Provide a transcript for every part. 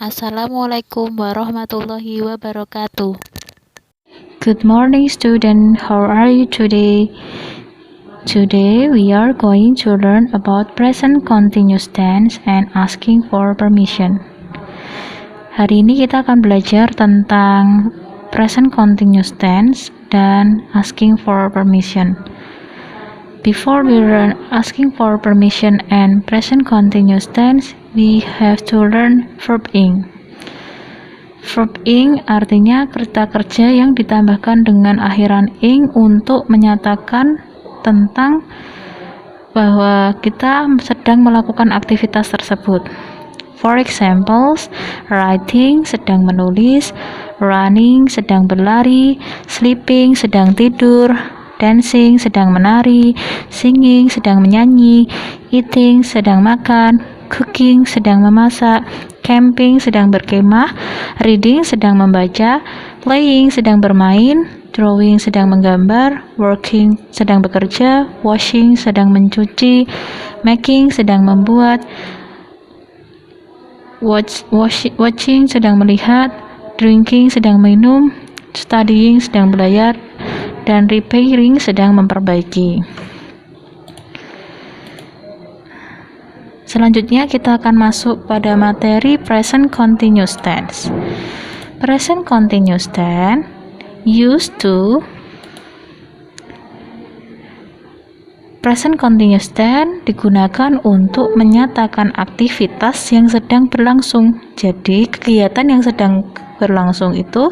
Assalamualaikum warahmatullahi wabarakatuh. Good morning, student. How are you today? Today we are going to learn about present continuous tense and asking for permission. Hari ini kita akan belajar tentang present continuous tense dan asking for permission. Before we learn asking for permission and present continuous tense, we have to learn verb ing. Verb ing artinya kata kerja yang ditambahkan dengan akhiran ing untuk menyatakan tentang bahwa kita sedang melakukan aktivitas tersebut. For example, writing sedang menulis, running sedang berlari, sleeping sedang tidur, dancing sedang menari, singing sedang menyanyi, eating sedang makan, cooking sedang memasak, camping sedang berkemah, reading sedang membaca, playing sedang bermain, drawing sedang menggambar, working sedang bekerja, washing sedang mencuci, making sedang membuat, watching sedang melihat, drinking sedang minum, studying sedang belajar, dan repairing sedang memperbaiki. Selanjutnya kita akan masuk pada materi present continuous tense. Present continuous tense used to. Present continuous tense digunakan untuk menyatakan aktivitas yang sedang berlangsung. Jadi kegiatan yang sedang berlangsung itu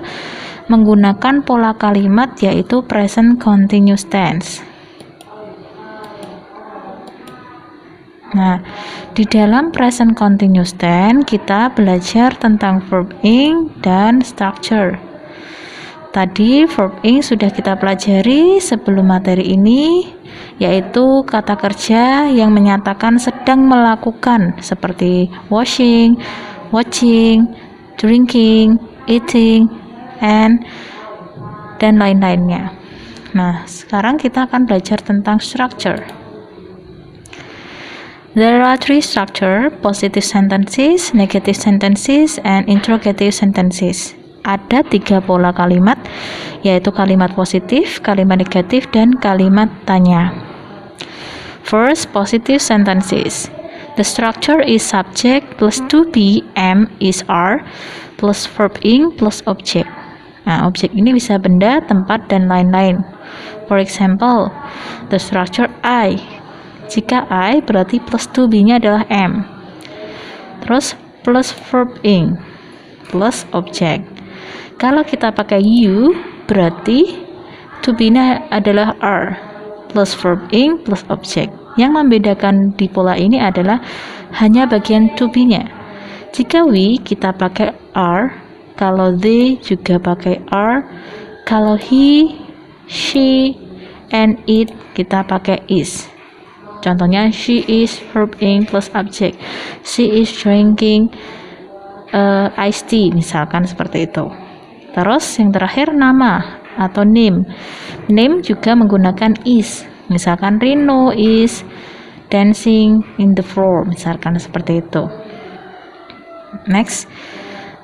menggunakan pola kalimat yaitu present continuous tense. Nah, di dalam present continuous tense kita belajar tentang verb ing dan structure. Tadi verb ing sudah kita pelajari sebelum materi ini, yaitu kata kerja yang menyatakan sedang melakukan seperti washing, watching, drinking, eating, dan lain-lainnya. Nah, sekarang kita akan belajar tentang structure. There are three structure: positive sentences, negative sentences, and interrogative sentences. Ada 3 pola kalimat, yaitu kalimat positif, kalimat negatif, dan kalimat tanya. First, positive sentences. The structure is subject plus to be, am is are, plus verb ing plus object. Nah, objek ini bisa benda, tempat, dan lain-lain. For example, the structure I. Jika I berarti plus to be-nya adalah am. Terus plus verb ing plus object. Kalau kita pakai you berarti to be-nya adalah are plus verb ing plus object. Yang membedakan di pola ini adalah hanya bagian to be-nya. Jika we kita pakai are, kalau they juga pakai are, kalau he, she, and it kita pakai is. Contohnya, she is verb ing plus object. She is drinking iced tea, misalkan seperti itu. Terus yang terakhir nama atau name. Name juga menggunakan is. Misalkan Rino is dancing in the floor, misalkan seperti itu. Next.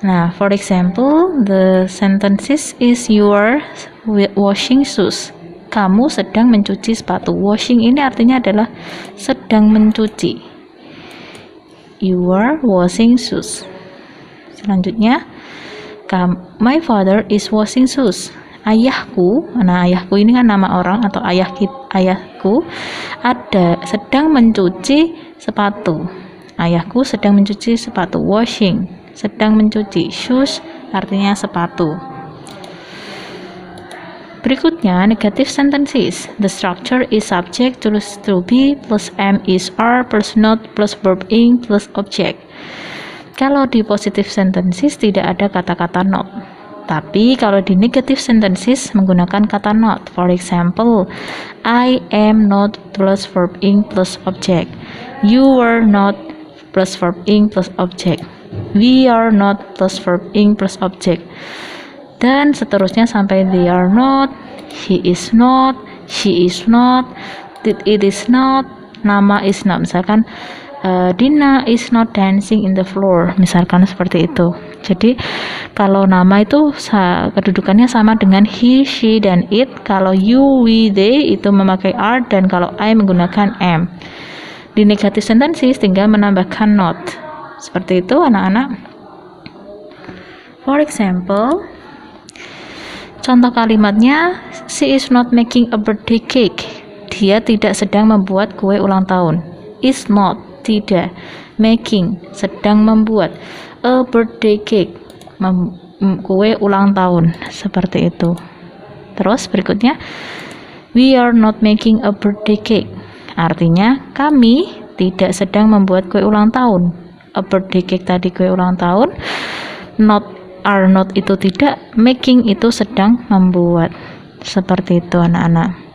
Nah, for example, the sentences is you are washing shoes. Kamu sedang mencuci sepatu. Washing ini artinya adalah sedang mencuci. You are washing shoes. Selanjutnya, my father is washing shoes. Ayahku, nah ayahku ini kan nama orang atau ayahku sedang mencuci sepatu. Ayahku sedang mencuci sepatu. Washing, sedang mencuci. Shoes artinya sepatu. Berikutnya, negative sentences. The structure is subject plus to be plus am is are plus not plus verb ing plus object. Kalau di positive sentences tidak ada kata-kata not. Tapi kalau di negative sentences menggunakan kata not. For example, I am not plus verb ing plus object. You were not plus verb ing plus object. We are not plus verb ing plus object. Dan seterusnya sampai they are not, he is not, she is not, it is not, nama is not. Misalkan Dina is not dancing in the floor, misalkan seperti itu. Jadi kalau nama itu kedudukannya sama dengan he, she, dan it. Kalau you, we, they itu memakai are, dan kalau I menggunakan am. Di negative sentences tinggal menambahkan not. Seperti itu anak-anak. For example, contoh kalimatnya, she is not making a birthday cake. Dia tidak sedang membuat kue ulang tahun. Is not, tidak. Making, sedang membuat. A birthday cake, kue ulang tahun. Seperti itu. Terus berikutnya, we are not making a birthday cake. Artinya, kami tidak sedang membuat kue ulang tahun. A birthday cake tadi kue ulang tahun. Not, are not itu tidak. Making itu sedang membuat. Seperti itu anak-anak.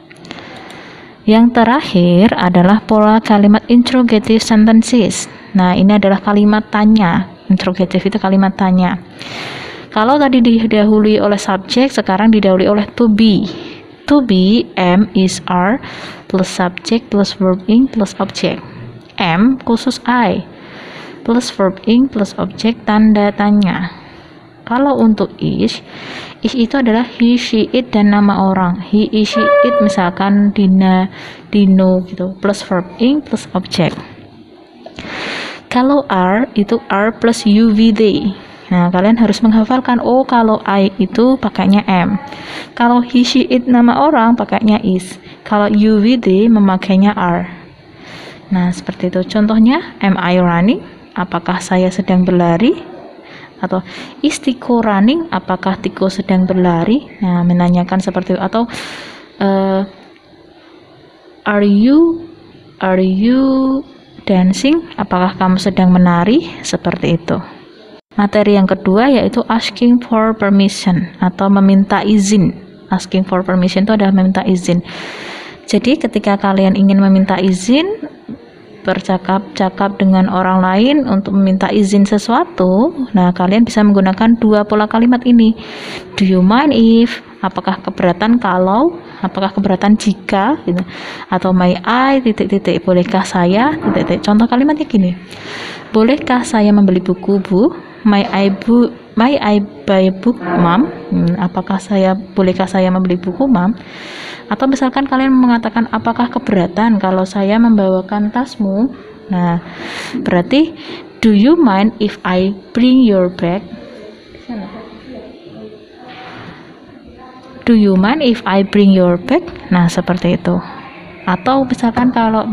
Yang terakhir adalah pola kalimat interrogative sentences. Nah, ini adalah kalimat tanya. Interrogative itu kalimat tanya. Kalau tadi didahului oleh subjek, sekarang didahului oleh to be. To be, am, is, are, plus subject, plus verb ing, plus object. Am, khusus I, plus verb ing, plus object, tanda tanya. Kalau untuk is itu adalah he, she, it, dan nama orang. He, is, she, it, misalkan Dina, Dino gitu, plus verb ing, plus object. Kalau are, itu are plus you, we, they. Nah, kalian harus menghafalkan, oh kalau I itu pakainya am. Kalau he, she, it, nama orang pakainya is. Kalau you, we, they memakainya are. Nah, seperti itu. Contohnya, am I running? Apakah saya sedang berlari? Atau is Tiko running? Apakah Tiko sedang berlari? Nah, menanyakan seperti itu. Atau are you dancing? Apakah kamu sedang menari? Seperti itu. Materi yang kedua yaitu asking for permission atau meminta izin. Asking for permission itu adalah meminta izin. Jadi ketika kalian ingin meminta izin, bercakap-cakap dengan orang lain untuk meminta izin sesuatu, nah kalian bisa menggunakan dua pola kalimat ini. Do you mind if? Apakah keberatan kalau? Apakah keberatan jika? Gitu. Atau may I? Titik-titik. Bolehkah saya? Titik-titik. Contoh kalimatnya gini. Bolehkah saya membeli buku, Bu? May I buy book, Mom? Bolehkah saya membeli buku, Mom? Atau misalkan kalian mengatakan apakah keberatan kalau saya membawakan tasmu? Nah, berarti do you mind if I bring your bag? Do you mind if I bring your bag? Nah, seperti itu. Atau misalkan kalau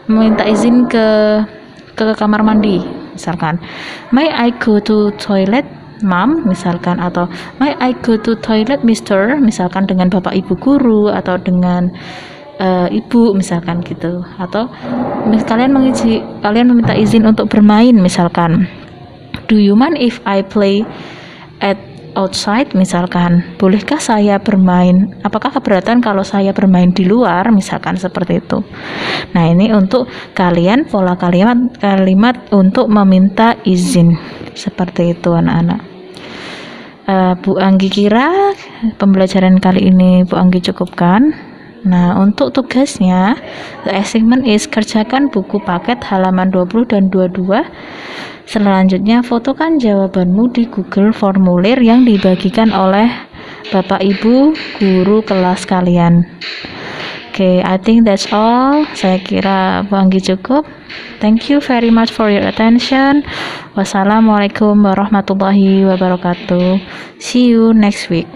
meminta izin ke kamar mandi, misalkan may I go to toilet, Mom, misalkan, atau may I go to toilet, Mister, misalkan dengan bapak ibu guru atau dengan ibu, misalkan gitu. Atau kalian meminta izin untuk bermain, misalkan do you mind if I play at outside, misalkan bolehkah saya bermain, apakah keberatan kalau saya bermain di luar, misalkan seperti itu. Nah, ini untuk kalian pola kalimat untuk meminta izin. Seperti itu anak-anak. Bu Anggi kira pembelajaran kali ini Bu Anggi cukupkan. Nah, untuk tugasnya, the assignment is kerjakan buku paket halaman 20 dan 22. Selanjutnya, fotokan jawabanmu di Google formulir yang dibagikan oleh Bapak Ibu guru kelas kalian. Okay, I think that's all. Saya kira Bu Anggi cukup. Thank you very much for your attention. Wassalamualaikum warahmatullahi wabarakatuh. See you next week.